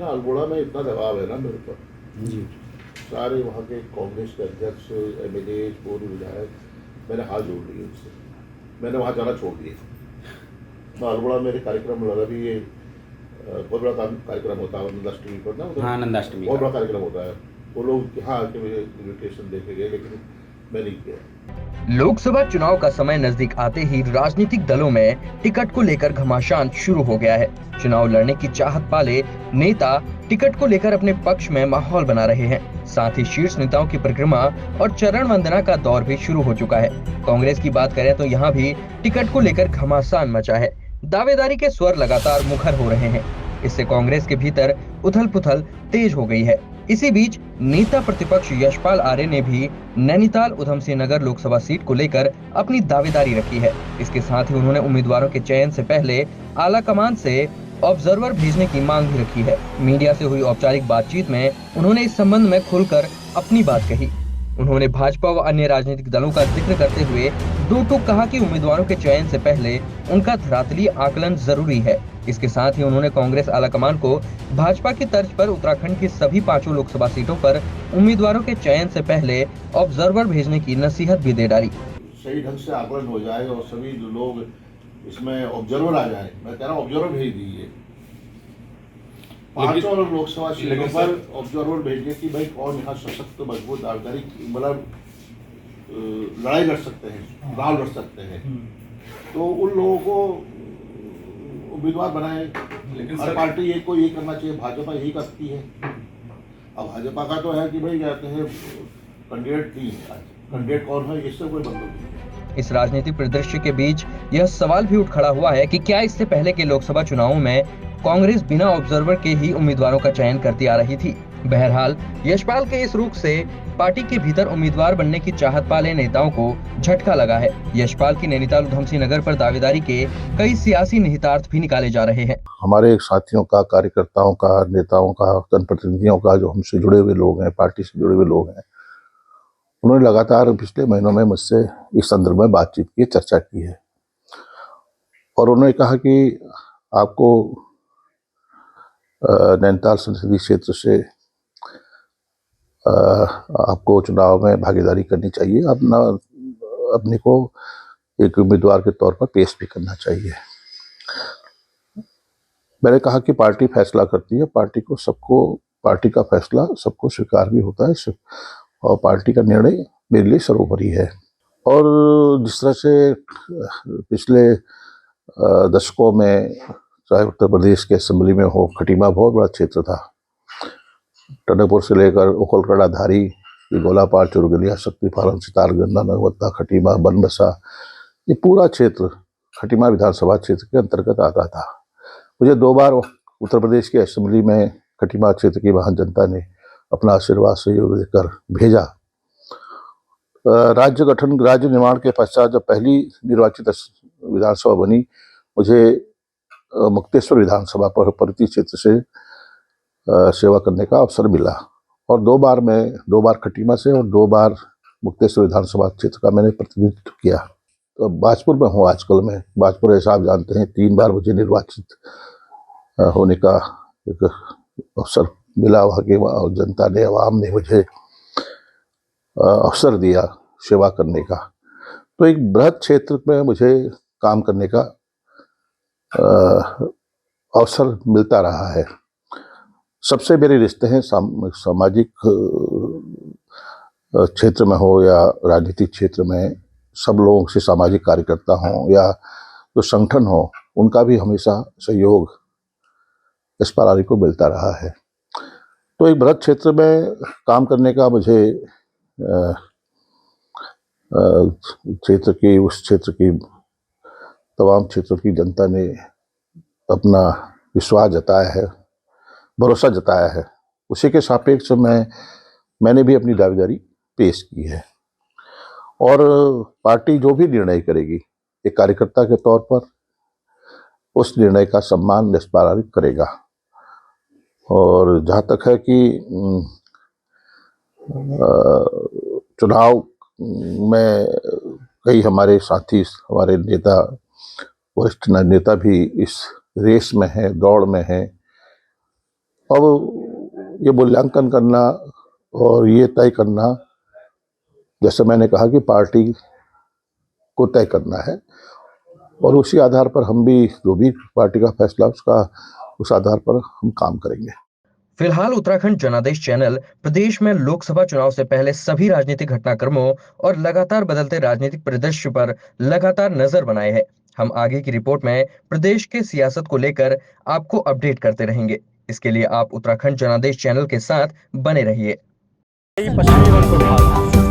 ना अल्मोड़ा में इतना दबाव है ना मेरे पर जी। सारे वहाँ के कांग्रेस के अध्यक्ष एमएलए पूर्व विधायक मैंने हाथ जोड़ लिए उनसे, मैंने वहाँ जाना छोड़ दिया। तो अल्मोड़ा मेरे कार्यक्रम लगा भी ये बहुत बड़ा कार्यक्रम होता है नंदाष्टमी पर ना, हाँ, नंदाष्टमी बहुत का। बड़ा कार्यक्रम होता है। वो लोग यहाँ आके मुझे इन्विटेशन देके गए लेकिन मैं नहीं किया। लोकसभा चुनाव का समय नजदीक आते ही राजनीतिक दलों में टिकट को लेकर घमासान शुरू हो गया है। चुनाव लड़ने की चाहत वाले नेता टिकट को लेकर अपने पक्ष में माहौल बना रहे हैं। साथ ही शीर्ष नेताओं की परिक्रमा और चरण वंदना का दौर भी शुरू हो चुका है। कांग्रेस की बात करें तो यहाँ भी टिकट को लेकर घमासान मचा है। दावेदारी के स्वर लगातार मुखर हो रहे हैं। इससे कांग्रेस के भीतर उथल पुथल तेज हो गई है। इसी बीच नेता प्रतिपक्ष यशपाल आर्य ने भी नैनीताल उधम सिंह नगर लोकसभा सीट को लेकर अपनी दावेदारी रखी है। इसके साथ ही उन्होंने उम्मीदवारों के चयन से पहले आला कमान से ऑब्जर्वर भेजने की मांग भी रखी है। मीडिया से हुई औपचारिक बातचीत में उन्होंने इस संबंध में खुलकर अपनी बात कही। उन्होंने भाजपा व अन्य राजनीतिक दलों का जिक्र करते हुए दो टूक कहा कि उम्मीदवारों के चयन से पहले उनका धरातलीय आकलन जरूरी है। इसके साथ ही उन्होंने कांग्रेस आलाकमान को भाजपा की तर्ज पर उत्तराखंड की सभी 5 लोकसभा सीटों पर उम्मीदवारों के चयन से पहले ऑब्जर्वर भेजने की नसीहत भी दे डाली। सही ढंग से आकलन हो जाए और सभी लोग इसमें ऑब्जर्वर आ जाए। मैं कह रहा हूँ ऑब्जर्वर भेज दीजिए 5 लोकसभा सीटों पर ऑब्जर्वर भेजिए कि भाई कौन यहाँ सशक्त मजबूत दावेदारी मतलब लड़ाई लड़ सकते हैं, दाव लड़ सकते हैं, तो उन लोगों को उम्मीदवार बनाए। लेकिन हर पार्टी ये को ये करना चाहिए, भाजपा यही करती है। अब भाजपा का तो है कि भाई कहते हैं कैंडिडेट नहीं है, कैंडिडेट कौन है इससे कोई मतलब नहीं। इस राजनीतिक परिदृश्य के बीच यह सवाल भी उठ खड़ा हुआ है कि क्या इससे पहले के लोकसभा चुनावों में कांग्रेस बिना ऑब्जर्वर के ही उम्मीदवारों का चयन करती आ रही थी। बहरहाल यशपाल के इस रुख से पार्टी के भीतर उम्मीदवार बनने की चाहत वाले नेताओं को झटका लगा है। यशपाल की नैनीताल उधम सिंह नगर पर दावेदारी के कई सियासी निहितार्थ भी निकाले जा रहे हैं। हमारे साथियों का, कार्यकर्ताओं का, नेताओं का, जनप्रतिनिधियों का, जो हमसे जुड़े हुए लोग हैं, पार्टी से जुड़े हुए लोग हैं, उन्होंने लगातार पिछले महीनों में मुझसे इस संदर्भ में बातचीत की, चर्चा की है और उन्होंने कहा कि आपको नैनीताल संसदीय क्षेत्र से आपको चुनाव में भागीदारी करनी चाहिए, अपने को एक उम्मीदवार के तौर पर पेश भी करना चाहिए। मैंने कहा कि पार्टी फैसला करती है, पार्टी का फैसला सबको स्वीकार भी होता है और पार्टी का निर्णय मेरे लिए सर्वोपरि है। और जिस तरह से पिछले दशकों में चाहे उत्तर प्रदेश के असेंबली में हो, खटीमा बहुत बड़ा क्षेत्र था। टनकपुर से लेकर ओखलकड़ा, धारी, गोलापार, चुरगलिया, शक्तिपालन, सितारगंज, नगवत्ता, खटीमा, बनबसा, ये पूरा क्षेत्र खटीमा विधानसभा क्षेत्र के अंतर्गत आता था। मुझे 2 बार उत्तर प्रदेश की असेंबली में खटीमा क्षेत्र की वहाँ जनता ने अपना आशीर्वाद सहयोग देकर भेजा। राज्य निर्माण के पश्चात जब पहली निर्वाचित विधानसभा बनी, मुझे मुक्तेश्वर विधानसभा पर परिधि क्षेत्र से सेवा करने का अवसर मिला और 2 बार खटीमा से और 2 बार मुक्तेश्वर विधानसभा क्षेत्र का मैंने प्रतिनिधित्व किया। तो बाजपुर में हूँ आजकल मैं। बाजपुर ऐसा आप जानते हैं 3 बार मुझे निर्वाचित होने का एक अवसर मिला। वहाँ की जनता ने, आवाम ने मुझे अवसर दिया सेवा करने का। तो एक बृहद क्षेत्र में मुझे काम करने का अवसर मिलता रहा है। सबसे मेरे रिश्ते हैं सामाजिक क्षेत्र में हो या राजनीतिक क्षेत्र में, सब लोगों से, सामाजिक कार्यकर्ता हों या जो संगठन हो, उनका भी हमेशा सहयोग यशपाल आर्य को मिलता रहा है। तो एक बृहद क्षेत्र में काम करने का मुझे उस क्षेत्र की तमाम क्षेत्रों की जनता ने अपना विश्वास जताया है, भरोसा जताया है। उसी के सापेक्ष मैंने भी अपनी दावेदारी पेश की है और पार्टी जो भी निर्णय करेगी एक कार्यकर्ता के तौर पर उस निर्णय का सम्मान यशपाल आर्य करेगा। और जहाँ तक है कि चुनाव में कई हमारे साथी, हमारे नेता, वरिष्ठ नेता भी इस रेस में हैं, दौड़ में हैं अब ये मूल्यांकन करना और ये तय करना, जैसे मैंने कहा कि पार्टी को तय करना है और उसी आधार पर हम भी जो भी पार्टी का फैसला उस आधार पर हम काम करेंगे। फिलहाल उत्तराखंड जनादेश चैनल प्रदेश में लोकसभा चुनाव से पहले सभी राजनीतिक घटनाक्रमों और लगातार बदलते राजनीतिक परिदृश्य पर लगातार नजर बनाए है। हम आगे की रिपोर्ट में प्रदेश के सियासत को लेकर आपको अपडेट करते रहेंगे। इसके लिए आप उत्तराखंड जनादेश चैनल के साथ बने रहिए। पश्चिमी बंगाल